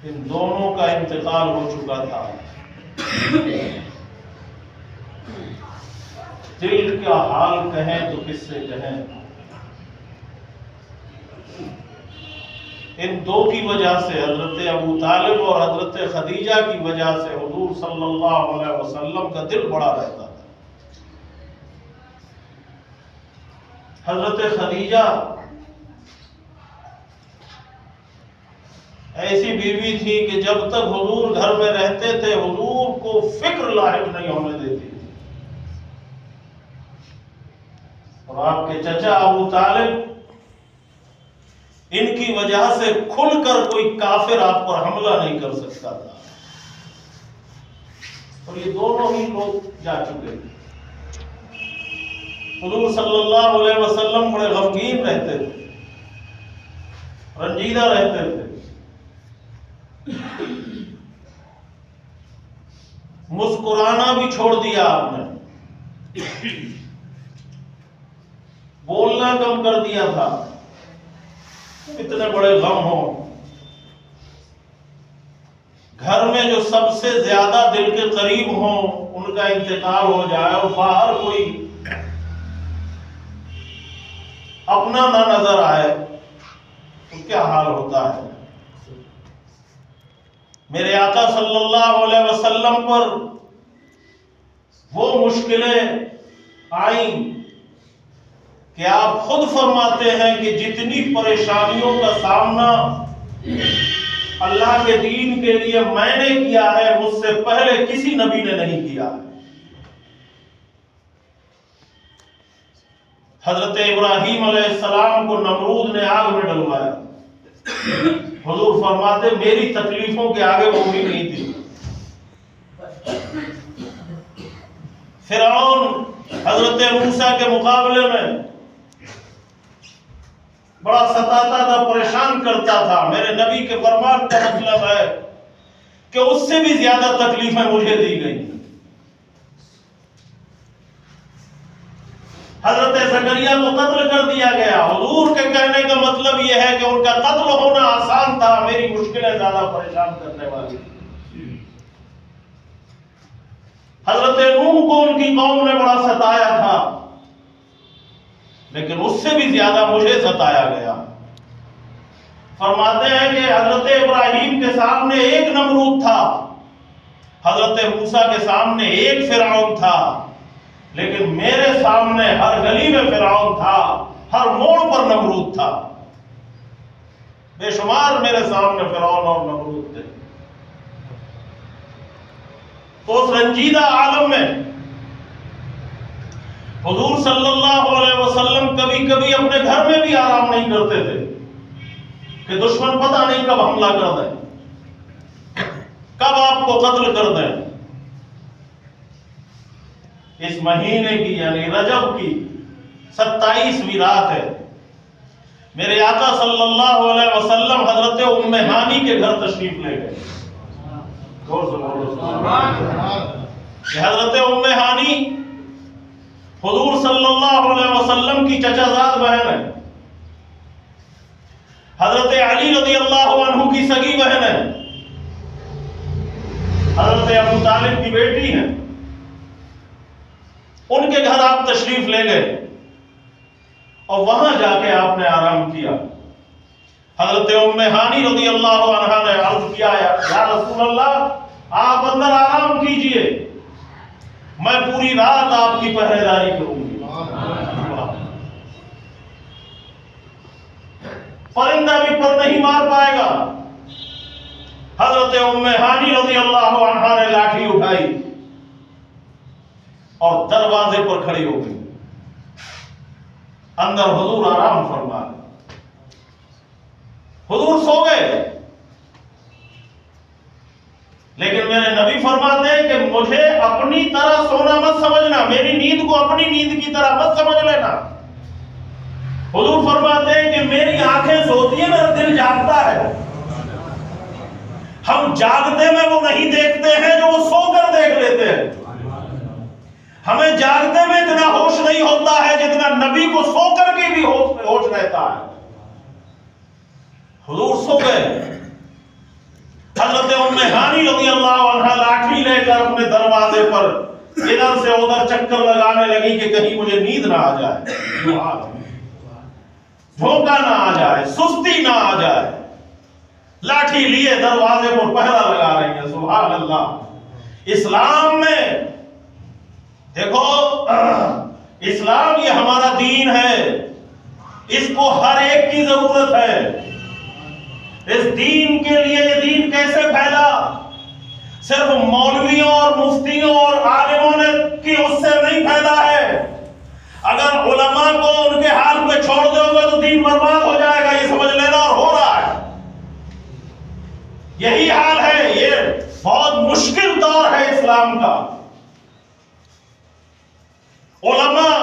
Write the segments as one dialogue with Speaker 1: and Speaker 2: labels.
Speaker 1: ان دونوں کا انتقال ہو چکا تھا۔ دل کا حال کہیں تو کس سے کہیں؟ ان دو کی وجہ سے، حضرت ابو طالب اور حضرت خدیجہ کی وجہ سے حضور صلی اللہ علیہ وسلم کا دل بڑا رہتا تھا۔ حضرت خدیجہ ایسی بیوی تھی کہ جب تک حضور گھر میں رہتے تھے حضور کو فکر لاحق نہیں ہونے دیتی تھی، اور آپ کے چچا ابو طالب ان کی وجہ سے کھل کر کوئی کافر آپ پر حملہ نہیں کر سکتا تھا، اور یہ دونوں ہی لوگ جا چکے تھے۔ حضور صلی اللہ علیہ وسلم بڑے غمگین رہتے تھے، رنجیدہ رہتے تھے، مسکرانا بھی چھوڑ دیا آپ نے، بولنا کم کر دیا تھا۔ اتنے بڑے غم ہوں، گھر میں جو سب سے زیادہ دل کے قریب ہوں ان کا انتقال ہو جائے اور باہر کوئی اپنا نہ نظر آئے تو کیا حال ہوتا ہے۔ میرے آقا صلی اللہ علیہ وسلم پر وہ مشکلیں آئیں کہ آپ خود فرماتے ہیں کہ جتنی پریشانیوں کا سامنا اللہ کے دین کے لیے میں نے کیا ہے مجھ سے پہلے کسی نبی نے نہیں کیا۔ حضرت ابراہیم علیہ السلام کو نمرود نے آگ میں ڈلوایا، حضور فرماتے میری تکلیفوں کے آگے وہ بھی نہیں تھی۔ فرعون حضرت موسیٰ کے مقابلے میں بڑا ستاتا تھا، پریشان کرتا تھا، میرے نبی کے فرمان کا مطلب ہے کہ اس سے بھی زیادہ تکلیفیں مجھے دی گئی۔ حضرت زکریا کو قتل کر دیا گیا، حضور کے کہنے کا مطلب یہ ہے کہ ان کا قتل ہونا آسان تھا، میری مشکلیں زیادہ پریشان کرنے والی۔ حضرت نوح کو ان کی قوم نے بڑا ستایا تھا، لیکن اس سے بھی زیادہ مجھے ستایا گیا۔ فرماتے ہیں کہ حضرت ابراہیم کے سامنے ایک نمرود تھا، حضرت موسیٰ کے سامنے ایک فرعون تھا، لیکن میرے سامنے ہر گلی میں فرعون تھا، ہر موڑ پر نمرود تھا، بے شمار میرے سامنے فرعون اور نمرود تھے۔ تو اس رنجیدہ عالم میں حضور صلی اللہ علیہ وسلم کبھی کبھی اپنے گھر میں بھی آرام نہیں کرتے تھے کہ دشمن پتہ نہیں کب حملہ کر دیں، کب آپ کو قتل کر دیں۔ اس مہینے کی یعنی رجب کی 27ویں رات ہے، میرے آقا صلی اللہ علیہ وسلم حضرت ام ہانی کے گھر تشریف لے گئے۔ حضرت ام ہانی حضور صلی اللہ علیہ وسلم کی چچا زاد بہن ہے، حضرت علی رضی اللہ عنہ کی سگی بہن ہے، حضرت ابو طالب کی بیٹی ہے۔ ان کے گھر آپ تشریف لے گئے اور وہاں جا کے آپ نے آرام کیا۔ حضرت ام ہانی رضی اللہ عنہ نے عرض کیا یا رسول اللہ آپ اندر آرام کیجئے، میں پوری رات آپ کی پہرے داری کروں گی، پرندہ بھی پر نہیں مار پائے گا۔ حضرت ام ہانی رضی اللہ عنہ نے لاٹھی اٹھائی اور دروازے پر کھڑی ہو گئی، اندر حضور آرام فرما رہے، حضور سو گئے، لیکن میرے نبی فرماتے ہیں کہ مجھے اپنی طرح سونا مت سمجھنا، میری نیند کو اپنی نیند کی طرح مت سمجھ لینا۔ حضور فرماتے ہیں کہ میری آنکھیں سوتی ہیں، میرا دل جاگتا ہے۔ ہم جاگتے میں وہ نہیں دیکھتے ہیں جو وہ سو کر دیکھ لیتے ہیں، ہمیں جاگتے میں اتنا ہوش نہیں ہوتا ہے جتنا نبی کو سو کر کے بھی ہوش رہتا ہے۔ حضور سو گئے، ام ہانی رضی اللہ عنہا لاٹھی لے کر اپنے دروازے پر ادھر سے ادھر چکر لگانے لگی کہ کہیں مجھے نیند نہ آ جائے، دھوکہ نہ آ جائے، سستی نہ آ جائے، لاٹھی لیے دروازے پر پہرا لگا رہی ہیں. سبحان اللہ. اسلام میں دیکھو، اسلام یہ ہمارا دین ہے، اس کو ہر ایک کی ضرورت ہے. اس دین کے لیے یہ دین کیسے پھیلا؟ صرف مولویوں اور مفتیوں اور عالموں نے کی اس سے نہیں پھیلا ہے. اگر علماء کو ان کے حال پہ چھوڑ دو گے تو دین برباد ہو جائے گا، یہ سمجھ لینا. اور ہو رہا ہے، یہی حال ہے. یہ بہت مشکل دور ہے اسلام کا. علماء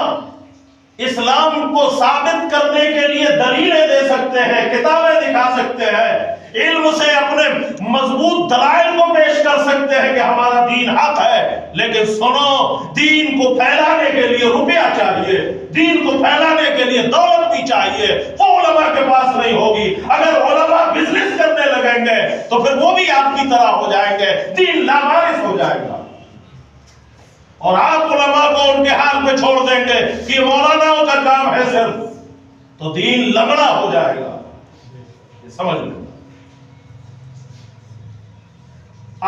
Speaker 1: اسلام کو ثابت کرنے کے لیے دلیلیں دے سکتے ہیں، کتابیں دکھا سکتے ہیں، علم سے اپنے مضبوط دلائل کو پیش کر سکتے ہیں کہ ہمارا دین حق ہے. لیکن سنو، دین کو پھیلانے کے لیے روپیہ چاہیے، دین کو پھیلانے کے لیے دولت بھی چاہیے. وہ علماء کے پاس نہیں ہوگی. اگر علماء بزنس کرنے لگیں گے تو پھر وہ بھی آپ کی طرح ہو جائیں گے، دین لامارس ہو جائے گا. اور آپ علماء کو ان کے حال پہ چھوڑ دیں گے کہ مولاناؤں کا کام ہے صرف، تو دین لنگڑا ہو جائے گا. یہ سمجھ لیں.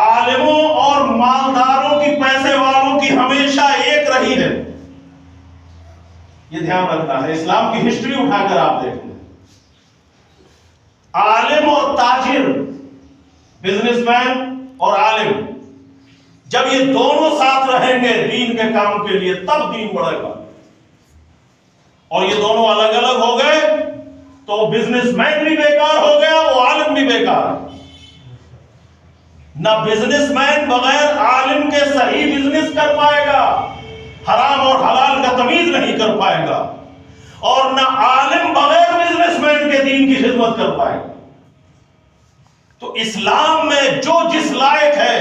Speaker 1: عالموں اور مالداروں کی، پیسے والوں کی ہمیشہ ایک رہی ہے، یہ دھیان رکھنا ہے. اسلام کی ہسٹری اٹھا کر آپ دیکھ لیں. عالم اور تاجر، بزنس مین اور عالم، جب یہ دونوں ساتھ رہیں گے دین کے کام کے لیے تب دین بڑھے گا. اور یہ دونوں الگ الگ ہو گئے تو بزنس مین بھی بیکار ہو گیا، وہ عالم بھی بیکار. نہ بزنس مین بغیر عالم کے صحیح بزنس کر پائے گا، حرام اور حلال کا تمیز نہیں کر پائے گا، اور نہ عالم بغیر بزنس مین کے دین کی خدمت کر پائے گا. تو اسلام میں جو جس لائق ہے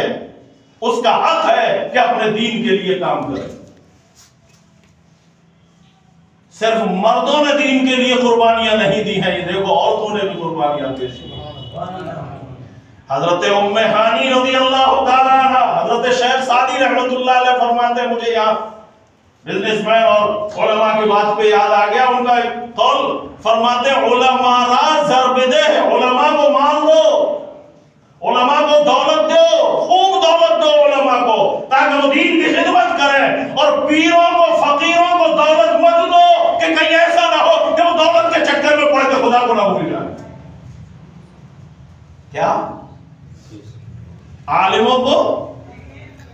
Speaker 1: اس کا حق ہے کہ اپنے دین کے لیے کام کرے. صرف مردوں نے دین کے لیے قربانیاں نہیں دی ہیں، یہ دیکھو عورتوں نے بھی قربانیاں پیش کی. حضرت ام ہانی رضی اللہ تعالیٰ عنہ، حضرت شیخ سعدی رحمۃ اللہ علیہ فرماتے ہیں، مجھے یہاں بزنس مین اور علماء کی بات پہ یاد آ گیا ان کا قول. فرماتے ہیں علماء را ضرب دے، علماء کو مان دو، علماء کو دولت دو، خوب دولت دو علماء کو، تاکہ وہ دین کی خدمت کریں. اور پیروں کو، فقیروں کو دولت مت دو کہ کہیں ایسا نہ ہو کہ وہ دولت کے چکر میں پڑ کے خدا کو نہ بھول جائے. کیا عالموں کو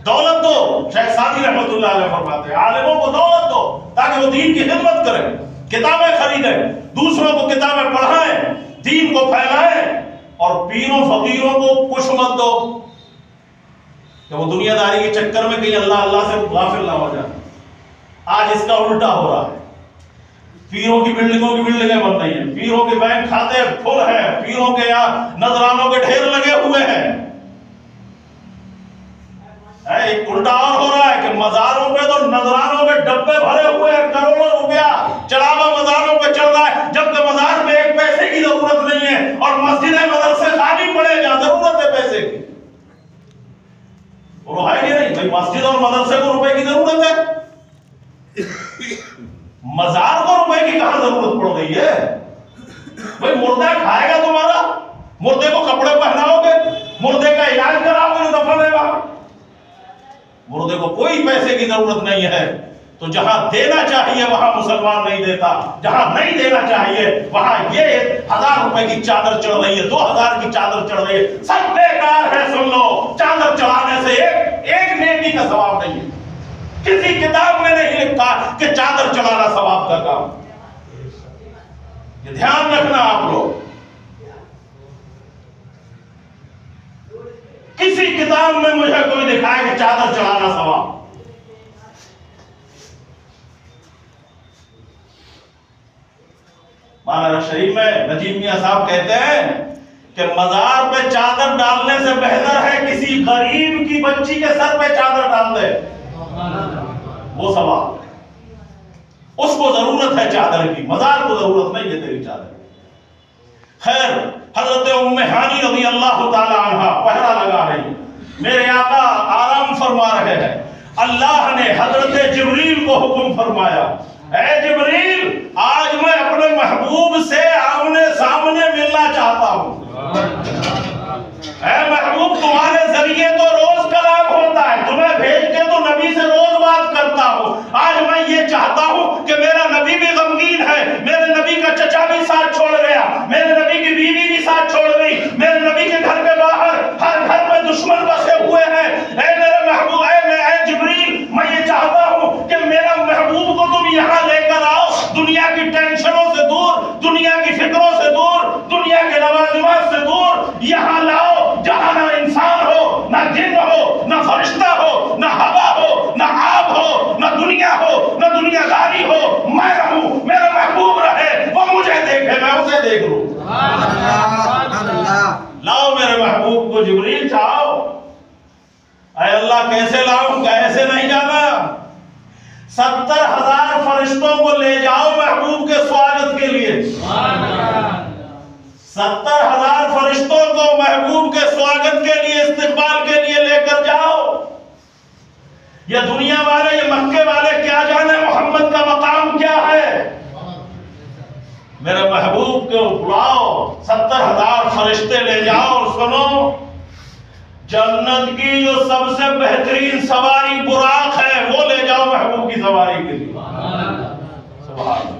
Speaker 1: دولت دو؟ شیخ سعدی رحمۃ اللہ علیہ فرماتے ہیں عالموں کو دولت دو تاکہ وہ دین کی خدمت کریں، کتابیں خریدیں، دوسروں کو کتابیں پڑھائیں، دین کو پھیلائیں. اور پیروں فقیروں کو کچھ مت دو کہ وہ دنیا داری کے چکر میں کہیں اللہ اللہ سے غافل نہ ہو جائے. آج اس کا الٹا ہو رہا ہے. پیروں کی بلڈنگوں کی بلڈنگیں بن رہی ہیں، پیروں کے بینک کھاتے کھل ہیں، پیروں کے یہاں نذرانوں کے ڈھیر لگے ہوئے ہیں. ایک الٹا اور ہو رہا ہے کہ مزاروں پہ تو نذرانوں کے ڈبے بھرے ہوئے ہیں، کروڑوں روپیہ چڑھاوا مزاروں پہ چل رہا ہے، جبکہ مزار میں ایک پیسے کی ضرورت نہیں ہے اور مسجدیں مدرسے خالی پڑے جہاں ضرورت ہے پیسے کی. وہ ہے کہ نہیں بھائی؟ مسجد اور مدرسے کو روپے کی ضرورت ہے، مزار کو روپے کی کہاں ضرورت پڑ گئی ہے؟ بھائی مردہ کھائے گا تمہارا، مردے کو کپڑے پہناؤ گے، مردے کا علاج کراؤ گے جو دفن ہے وہاں. مردے کو کوئی پیسے کی ضرورت نہیں ہے. تو جہاں دینا چاہیے وہاں مسلمان نہیں دیتا، جہاں نہیں دینا چاہیے وہاں یہ 1000 روپے کی چادر چڑھ رہی ہے، 2000 کی چادر چڑھ رہی ہے. سب بیکار ہے. سن لو، چادر چڑھانے سے ایک نیکی کا ثواب نہیں ہے. کسی کتاب میں نہیں لکھا کہ چادر چڑھانا ثواب کا کام. یہ دھیان رکھنا آپ لوگ. کسی کتاب میں مجھے کوئی دکھائے کہ چادر چڑھانا ثواب. مانا شریف میں نجیب میاں صاحب کہتے ہیں کہ مزار پہ چادر ڈالنے سے بہتر ہے کسی غریب کی بچی کے سر پہ چادر ڈال دے، وہ ثواب. اس کو ضرورت ہے چادر کی، مزار کو ضرورت نہیں ہے تیری چادر. خیر، حضرت ام ہانی رضی اللہ تعالی عنہ پہرا لگا رہی ہے، میرے آقا آرام فرما رہے ہیں، اللہ نے حضرت جبریل کو حکم فرمایا، اے جبریل آج میں اپنے محبوب سے آمنے سامنے ملنا چاہتا ہوں۔ اے محبوب تمہارے ذریعے تو روز کلام ہوتا ہے، تمہیں بھیج کے تو نبی سے روز بات کرتا ہوں، آج میں یہ چاہتا ہوں کہ میرا نبی بھی غمگین ہے، میرے نبی کا چچا بھی ساتھ چھوڑ گیا، میرے نبی کی بیوی بھی ساتھ چھوڑ گئی، میرے نبی کے گھر کے باہر ہر گھر میں دشمن بسے ہوئے ہیں، اے میرے محبوب اے جبریل میں یہ چاہتا ہوں کہ میرا محبوب کو تم یہاں لے کر آؤ، دنیا کی ٹینشنوں سے دور، دنیا کی فکروں سے دور، دنیا کے لوازمات سے دور یہاں لاؤ جہاں نہ انسان ہو، نہ جن ہو، نہ فرشتہ ہو، نہ ہوا ہو، نہ آب ہو، نہ دنیا ہو، نہ دنیا داری ہو، میں رہوں، میرا محبوب رہے، وہ مجھے دیکھے میں اسے دیکھ لوں۔ لاؤ میرے محبوب کو جبریل چاہو۔ اے اللہ کیسے لاؤں، کیسے نہیں جانا؟ 70,000 فرشتوں کو لے جاؤ محبوب کے سواگت کے لیے، 70,000 فرشتوں کو محبوب کے سواگت کے لیے، استقبال کے لیے لے کر جاؤ۔ یہ دنیا والے، یہ مکے والے کیا جانے محمد کا مقام کیا ہے؟ میرے محبوب کو بلاؤ، 70,000 فرشتے لے جاؤ اور سنو، جنت کی جو سب سے بہترین سواری براق ہے وہ لے جاؤ محبوب کی سواری کے لیے۔ سبحان اللہ۔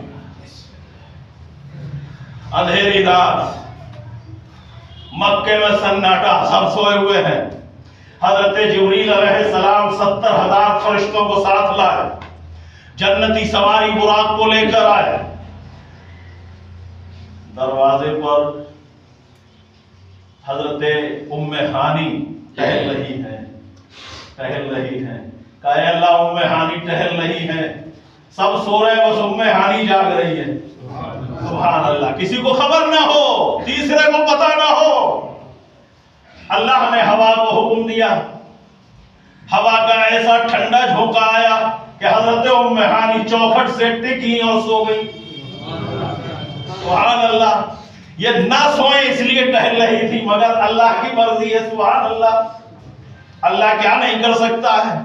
Speaker 1: اندھیری رات، مکے میں سناٹا، سب سوئے ہوئے ہیں، حضرت جبریل علیہ السلام 70,000 فرشتوں کو ساتھ لائے، جنتی سواری براق کو لے کر آئے، دروازے پر حضرت ام ہانی ٹہل رہی ہے، ٹہل رہی ہے، کہا اے اللہ ام ہانی ٹہل رہی ہے، سب سو رہے ہیں بس ام ہانی جاگ رہی ہے۔ سبحان اللہ، کسی کو خبر نہ ہو، تیسرے کو پتہ نہ ہو۔ اللہ نے ہوا کو حکم دیا، ہوا کا ایسا ٹھنڈا جھونکا آیا کہ حضرت ام ہانی چوکھٹ سے ٹکی اور سو گئی۔ سبحان اللہ، یہ نہ سوئے اس لیے ٹہل رہی تھی، مگر اللہ کی مرضی ہے۔ سبحان اللہ، اللہ کیا نہیں کر سکتا ہے،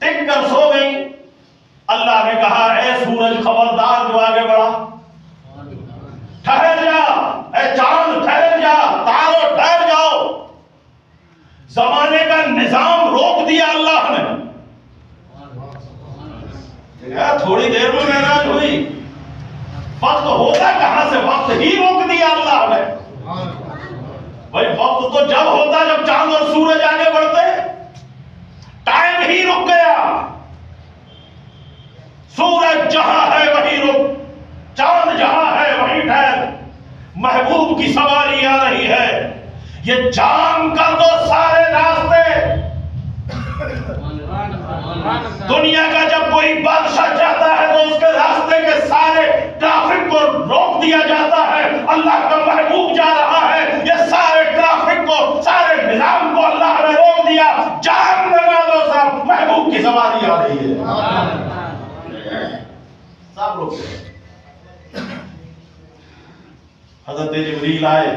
Speaker 1: ٹک کر سو گئی۔ اللہ نے کہا اے سورج خبردار جو آگے بڑھا، ٹھہر جا، اے چاند ٹھہر جا، تاروں ٹھہر جاؤ۔ زمانے کا نظام روک دیا اللہ نے، تھوڑی دیر میں معراج ہوئی، وقت ہوتا کہاں سے، وقت ہی روک دیا اللہ نے۔ بھائی وقت تو جب ہوتا جب چاند اور سورج آگے بڑھتے، ٹائم ہی رک گیا۔ سورج جہاں ہے وہیں رک، چاند جہاں ہے وہیں ٹھہر، محبوب کی سواری آ رہی ہے، یہ جام کر دو سارے راستے۔ دنیا کا جب کوئی بادشاہ چاہتا ہے تو اس کے راستے کے سارے ٹریفک کو روک دیا جاتا ہے، اللہ کا محبوب جا رہا ہے، یہ سارے ٹریفک کو، سارے نظام کو اللہ نے روک دیا، جام لگا دو سب، محبوب کی سواری آ رہی ہے۔ سب روک دیا۔ حضرت جبریل آئے،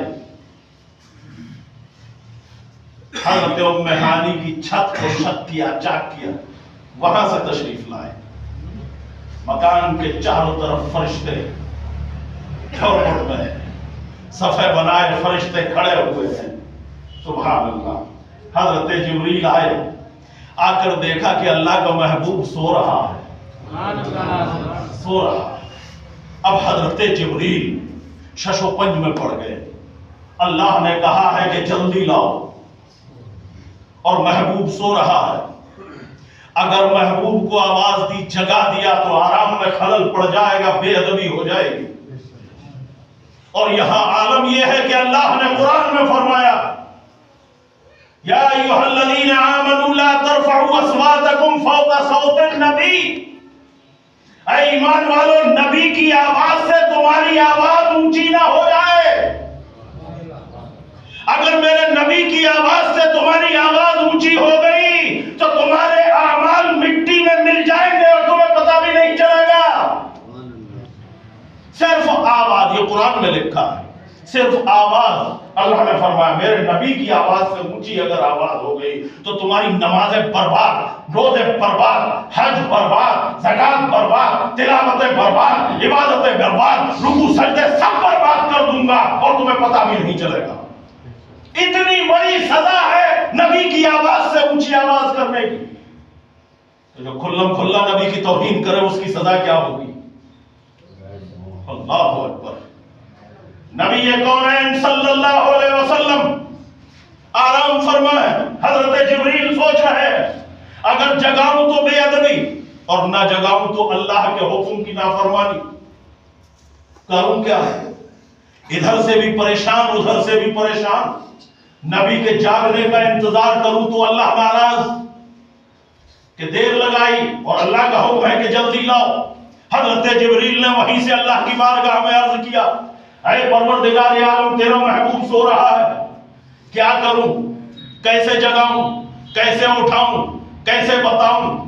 Speaker 1: حضرت ام ہانی کی چھت کو شک کیا، چاک کیا، وہاں سے تشریف لائے۔ مکان کے چاروں طرف فرشتے گھر میں صفے بنائے، فرشتے کھڑے ہوئے ہیں۔ سبحان اللہ۔ حضرت جبریل آئے، آ کر دیکھا کہ اللہ کا محبوب سو رہا ہے، سو رہا ہے۔ اب حضرت جبریل شش و پنج میں پڑ گئے، اللہ نے کہا ہے کہ جلدی لاؤ، اور محبوب سو رہا ہے، اگر محبوب کو آواز دی، جگا دیا تو آرام میں خلل پڑ جائے گا، بے ادبی ہو جائے گی۔ اور یہاں عالم یہ ہے کہ اللہ نے قرآن میں فرمایا یا ایھا الذین آمنوا لا ترفعوا اصواتکم فوق صوت النبی، اے ایمان والو نبی کی آواز سے تمہاری آواز اونچی نہ ہو جائے۔ اگر میرے نبی کی آواز سے تمہاری آواز اونچی ہو گئی تو تمہارے اعمال مٹی میں مل جائیں گے اور تمہیں پتہ بھی نہیں چلے گا۔ صرف آواز، یہ قرآن میں لکھا ہے، صرف آواز، اللہ نے فرمایا میرے نبی کی آواز سے اونچی اگر آواز ہو گئی تو تمہاری نمازیں برباد، روزے برباد، حج برباد، زکات برباد، تلاوتیں برباد، عبادتیں برباد، رکوع سجدے سب برباد کر دوں گا اور تمہیں پتہ بھی نہیں چلے گا۔ اتنی بڑی سزا ہے نبی کی آواز سے اونچی آواز کرنے کی، تو جو کھلم کھلا نبی کی توہین کرے اس کی سزا کیا ہوگی؟ اللہ اکبر۔ نبی کونین صلی اللہ علیہ وسلم آرام فرمائے، حضرت جبریل سوچ رہے اگر جگاؤں تو بے ادبی اور نہ جگاؤں تو اللہ کے حکم کی نافرمانی، کروں کیا ہے؟ ادھر سے بھی پریشان ادھر سے بھی پریشان، نبی کے جاگنے کا انتظار کروں تو اللہ ناراض کہ دیر لگائی، اور اللہ کا حکم ہے کہ جلدی لاؤ۔ حضرت جبریل نے وہیں سے اللہ کی بارگاہ میں عرض کیا، اے پروردگار عالم تیرا محبوب سو رہا ہے، کیا کروں؟ کیسے جگاؤں؟ کیسے اٹھاؤں؟ کیسے بتاؤں؟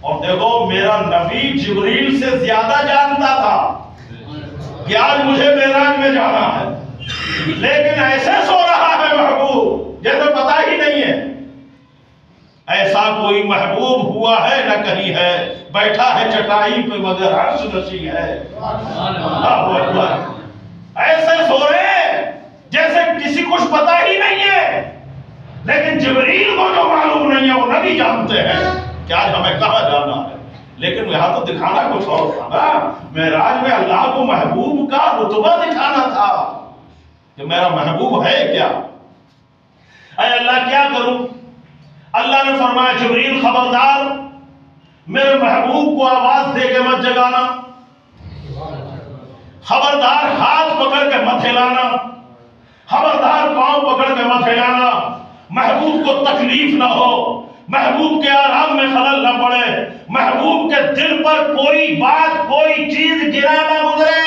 Speaker 1: اور دیکھو میرا نبی جبریل سے زیادہ جانتا تھا کہ آج مجھے معراج میں جانا ہے، لیکن ایسے سو رہا ہے محبوب جیسے پتا ہی نہیں ہے۔ ایسا کوئی محبوب ہوا ہے نہ کہیں ہے، بیٹھا ہے چٹائی پہ مگر عرش نشیں ہے۔ اللہ اکبر۔ ایسے سو رہے جیسے کسی کچھ پتا ہی نہیں ہے، لیکن جبریل کو جو معلوم نہیں ہے وہ نبی جانتے ہیں کہ آج ہمیں کہاں جانا ہے۔ لیکن یہاں تو دکھانا کچھ اور تھا نا، معراج میں اللہ کو محبوب کا رتبہ دکھانا تھا کہ میرا محبوب ہے کیا۔ اے اللہ کیا کروں؟ اللہ نے فرمایا جبریل خبردار، میرے محبوب کو آواز دے کے مت جگانا، خبردار ہاتھ پکڑ کے مت ہلانا، خبردار پاؤں پکڑ کے مت ہلانا، محبوب کو تکلیف نہ ہو، محبوب کے آرام میں خلل نہ پڑے، محبوب کے دل پر کوئی بات کوئی چیز گرا نہ گزرے،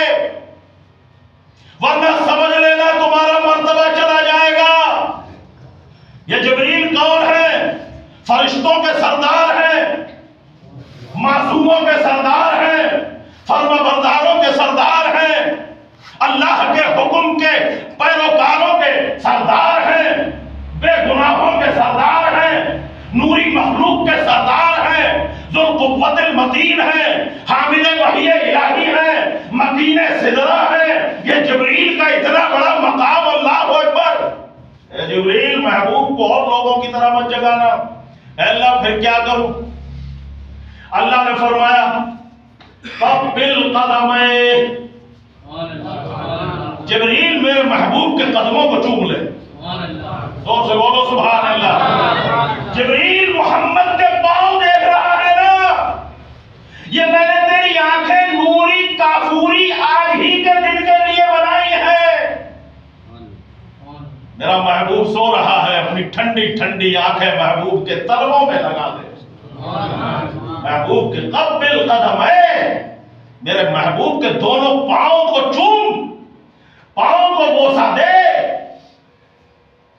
Speaker 1: ورنہ سمجھ لینا تمہارا مرتبہ چلا جائے گا۔ یہ جبریل کون ہے؟ فرشتوں کے سردار ہیں، معصوموں کے سردار ہیں، فرما برداروں کے سردار ہیں، اللہ کے حکم کے پیروکاروں کے سردار ہیں، بے گناہوں کے سردار ہیں، نوری مخلوق کے سردار ہیں، ذو القوت المتین ہیں، حامل وحی الہی ہیں، مکین سدرہ ہیں۔ یہ جبریل کا اتنا بڑا مقام، اللہ اکبر۔ اے جبریل محبوب کو اور لوگوں کی طرح مت جگانا۔ اے اللہ پھر کیا کروں؟ اللہ نے فرمایا قبل قدمے، جبریل میرے محبوب کے قدموں کو چوم لے۔ زور سے بولو سبحان اللہ۔ جبریل محمد کے پاؤں دیکھ رہا ہے نا، یہ میں نے تیری آنکھیں نوری کافوری آج ہی کے دن کے لیے بنائی ہے۔ میرا محبوب سو رہا ہے، اپنی ٹھنڈی ٹھنڈی آنکھیں محبوب کے تلووں میں لگا دے۔ محبوب کے قبل قدم ہے، میرے محبوب کے دونوں پاؤں کو چوم، پاؤں کو بوسا دے۔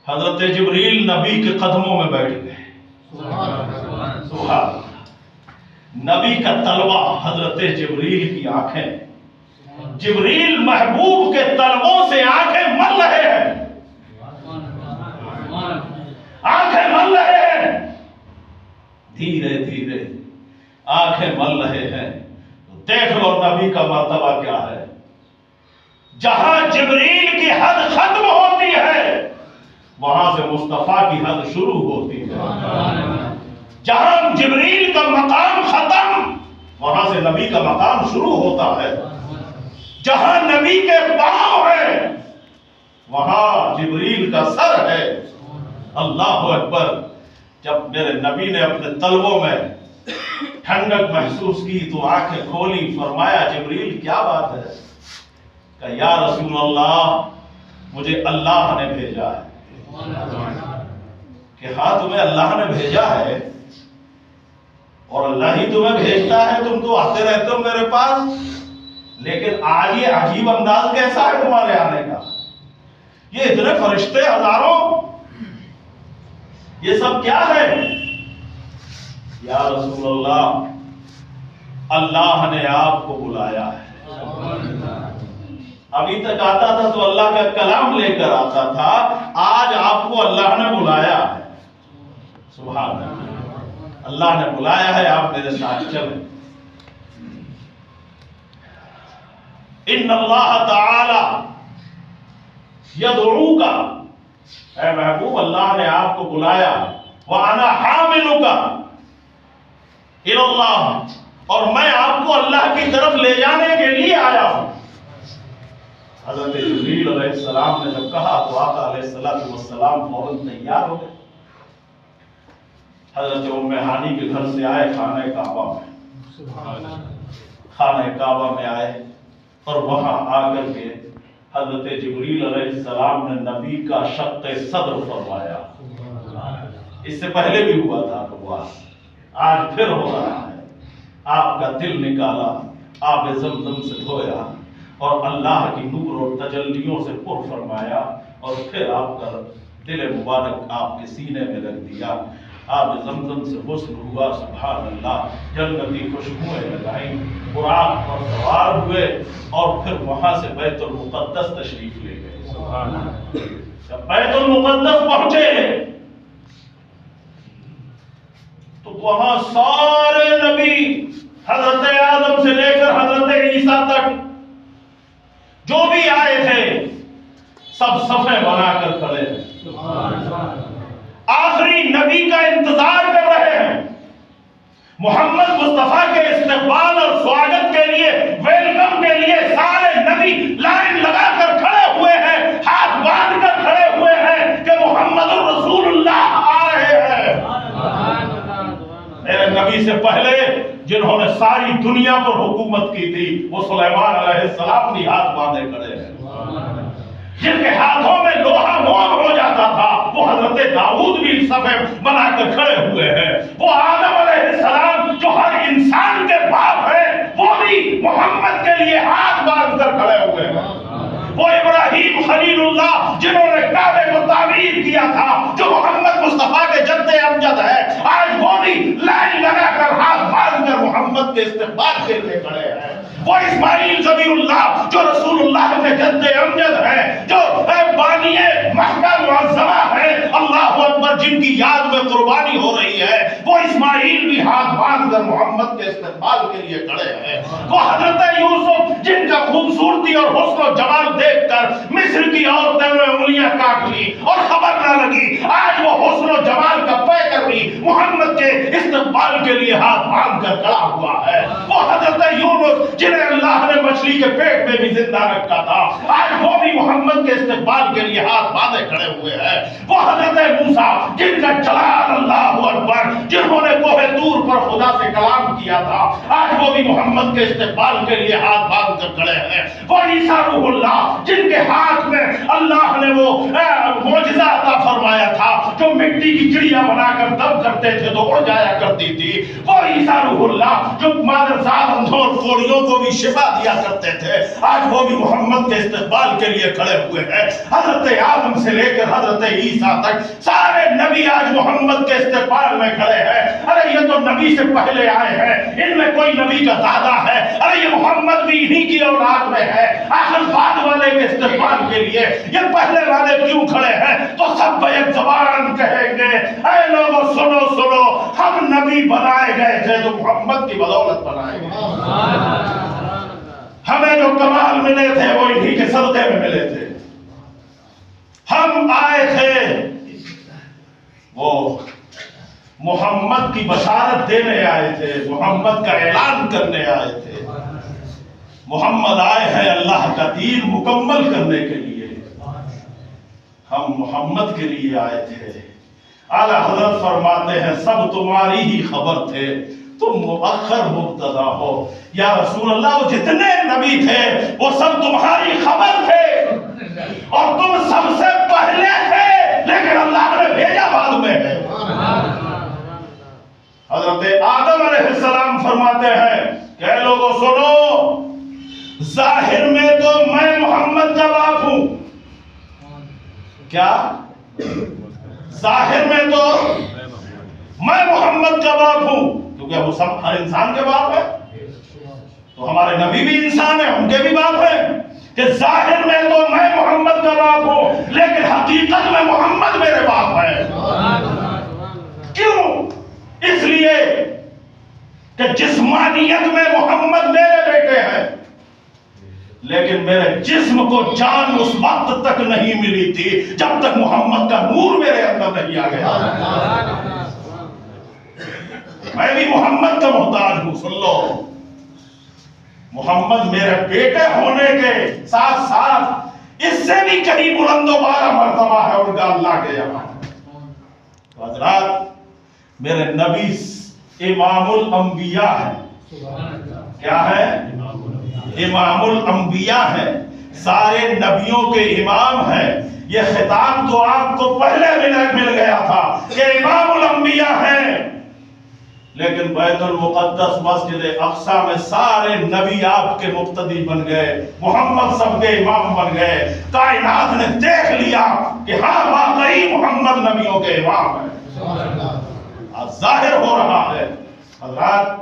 Speaker 1: حضرت جبریل نبی کے قدموں میں بیٹھ گئے۔ سبحان، نبی کا تلوہ حضرت جبریل کی آنکھیں، جبریل محبوب کے تلووں سے آنکھیں مل رہے ہیں، آنکھیں مل رہے ہیں، دھیرے دھیرے آنکھیں مل رہے ہیں۔ دیکھ لو نبی کا مرتبہ کیا ہے۔ جہاں جبریل کی حد ختم ہوتی ہے وہاں سے مصطفیٰ کی حد شروع ہوتی ہے۔ جہاں جبریل کا مقام ختم وہاں سے نبی کا مقام شروع ہوتا ہے۔ جہاں نبی کے پاؤں ہے وہاں جبریل کا سر ہے۔ اللہ اکبر۔ جب میرے نبی نے اپنے تلووں میں ٹھنڈک محسوس کی تو آنکھیں کھولی، فرمایا جبریل کیا بات ہے؟ کہ یا رسول اللہ مجھے اللہ نے بھیجا ہے۔ کہ ہاں تمہیں اللہ نے بھیجا ہے، اور اللہ ہی تمہیں بھیجتا ہے، تم تو آتے رہتے ہو میرے پاس، لیکن آج یہ عجیب انداز کیسا ہے تمہارے آنے کا؟ یہ اتنے فرشتے ہزاروں، یہ سب کیا ہے؟ یا رسول اللہ اللہ نے آپ کو بلایا ہے، ابھی تک آتا تھا تو اللہ کا کلام لے کر آتا تھا، آج آپ کو اللہ نے بلایا ہے، سبحان اللہ، اللہ نے بلایا ہے، آپ میرے ساتھ چلیں۔ ان اللہ تعالی یدعوک، اے محبوب اللہ نے آپ کو بلایا، وانا حاملک الی اللہ، اور میں آپ کو اللہ کی طرف لے جانے کے لیے آیا ہوں۔ حضرت جبریل علیہ السلام نے جب کہا تو آقا علیہ السلام فوراً تیار ہو گئے، حضرت ام ہانی کے گھر سے آئے خانہ کعبہ میں، خانہ کعبہ میں آئے اور وہاں آ کر کے حضرت جبریل علیہ السلام نے نبی کا شق صدر فرمایا۔ اس سے پہلے بھی ہوا تھا تو ہوا، آج پھر ہو رہا ہے۔ آپ کا دل نکالا، آب زمزم سے دھویا اور اللہ کی نور اور تجلیوں سے پر فرمایا، اور پھر آپ کا دل مبارک آپ کے سینے میں رکھ دیا، آب زمزم سے غسل ہوا، سبحان اللہ، جنتی خوشبوئیں لگائیں، براق پر سوار ہوئے اور پھر وہاں سے بیت المقدس تشریف لے گئے، سبحان اللہ۔ جب بیت المقدس پہنچے تو وہاں سارے نبی حضرت آدم سے لے کر حضرت عیسیٰ تک جو بھی آئے تھے سب صفیں بنا کر کھڑے ہیں، آخری نبی کا انتظار کر رہے ہیں، محمد مصطفیٰ کے استقبال اور سواگت کے لیے، ویلکم کے لیے سارے نبی لائن لگا کر کھڑے ہوئے ہیں، ہاتھ باندھ کر کھڑے ہوئے ہیں کہ محمد الرسول اللہ آ رہے ہیں۔ میرے نبی سے پہلے جنہوں نے ساری دنیا پر حکومت کی تھی وہ سلیمان علیہ السلام بھی ہاتھ باندھے کھڑے ہیں، جن کے ہاتھوں میں لوہا موم ہو جاتا تھا وہ حضرت داؤد بھی صفیں بنا کر کھڑے ہوئے ہیں، وہ آدم علیہ السلام جو ہر انسان کے باپ ہیں وہ بھی محمد کے لیے ہاتھ باندھ کر کھڑے ہوئے ہیں، وہ ابراہیم خلیل اللہ جنہوں نے کعبے کو تعمیر کیا تھا جو محمد مصطفیٰ کے جد امجد ہے، آج وہ بھی لائن لگا کر ہاتھ باندھ کر محمد کے استقبال کے لیے کھڑے ہیں، وہ اسماعیل ذبیح اللہ جو رسول اللہ کے جد امجد ہے، جو بانی مکہ معظمہ ہے، اللہ اکبر، جن کی یاد میں قربانی ہو رہی ہے، وہ اسماعیل بھی ہاتھ باندھ کر محمد کے استقبال کے لیے کھڑے ہیں، وہ حضرت یوسف جن کا خوبصورتی اور حسن و جمال دیکھ کر مصر کی عورتوں نے انگلیاں کاٹ لی اور خبر نہ لگی، آج وہ حسن و جمال کا پیکر بھی محمد کے استقبال کے لیے ہاتھ باندھ کر کھڑا ہوا ہے، وہ حضرت یونس جنہیں اللہ نے مچھلی کے پیٹ میں بھی زندہ رکھا تھا، آج وہ بھی محمد کے استقبال کے لیے ہاتھ باندھے کھڑے ہوئے ہیں، وہ حضرت موسیٰ جن کا جلال اللہ اکبر، جنہوں نے کوہ طور پر خدا سے کلام کیا تھا، آج وہ بھی محمد کے استقبال کے لیے ہاتھ باندھ کر کھڑے ہیں، وہ عیسیٰ روح اللہ جن کے ہاتھ میں اللہ نے وہ معجزہ عطا فرمایا تھا جو مٹی کی چڑیا بنا کر دم کرتے تھے تو اڑ جایا کرتی تھی، وہ عیسیٰ روح اللہ جو مادرزاد اندھوں اور کوڑیوں کو بھی شفا دیا کرتے تھے، آج وہ بھی محمد کے استقبال کے لیے کھڑے ہوئے ہیں، حضرت آدم سے لے کر حضرت عیسیٰ تک سارے نبی آج محمد کے استقبال میں کھڑے ہیں۔ ارے یہ تو نبی سے پہلے آئے ہیں، ان میں کوئی نبی کا دادا ہے، ارے یہ محمد بھی انہی کی اولاد میں ہے، آخر بعد والے کے استقبال کے لیے یہ پہلے والے کیوں کھڑے ہیں؟ تو سب بیک زبان کہیں گے اے لوگو سنو سنو، ہم نبی بنائے گئے تھے تو محمد کی بدولت بنائے گئے، ہمیں جو کمال ملے تھے وہ انہی کے صدقے میں ملے تھے، ہم آئے تھے وہ محمد کی بشارت دینے آئے تھے، محمد کا اعلان کرنے آئے تھے، محمد آئے ہیں اللہ کا دین مکمل کرنے کے لیے، ہم محمد کے لیے آئے تھے۔ اعلیٰ حضرت فرماتے ہیں سب تمہاری ہی خبر تھے، تم مؤخر مبتدا ہو، یا رسول اللہ وہ جتنے نبی تھے وہ سب تمہاری خبر تھے اور تم سب سے پہلے تھے، لیکن اللہ نے بھیجا بعد میں ہے۔ حضرت آدم علیہ السلام فرماتے ہیں کہ اے لوگوں سنو، ظاہر میں تو میں محمد کا باپ ہوں، کیا ظاہر میں تو میں محمد کا باپ ہوں، کیونکہ وہ سب ہر انسان کے باپ ہے، تو ہمارے نبی بھی انسان ہیں، ان کے بھی باپ ہیں، کہ ظاہر میں تو میں محمد کا باپ ہوں لیکن حقیقت میں محمد میرے باپ ہے. کیوں؟ اس لیے کہ جسمانیت میں محمد میرے بیٹے ہیں لیکن میرے جسم کو جان اس وقت تک نہیں ملی تھی جب تک محمد کا نور میرے اندر نہیں آ گیا. میں بھی محمد کا محتاج ہوں. سن لو، محمد میرے بیٹے ہونے کے ساتھ ساتھ اس سے بھی کہیں بلند و بالا مرتبہ ہے ان کا اللہ کے یہاں. حضرات، میرے نبی امام الانبیاء ہے. کیا ہے؟ امام الانبیاء ہے، سارے نبیوں کے امام ہے. یہ خطاب تو آپ کو پہلے مل گیا تھا کہ امام الانبیاء ہیں، لیکن بیت المقدس مسجد اقصی میں سارے نبی آپ کے مقتدی بن گئے، محمد سب کے امام بن گئے. کائنات نے دیکھ لیا کہ ہاں واقعی محمد نبیوں کے امام ہے. ظاہر ہو رہا ہے. حضرات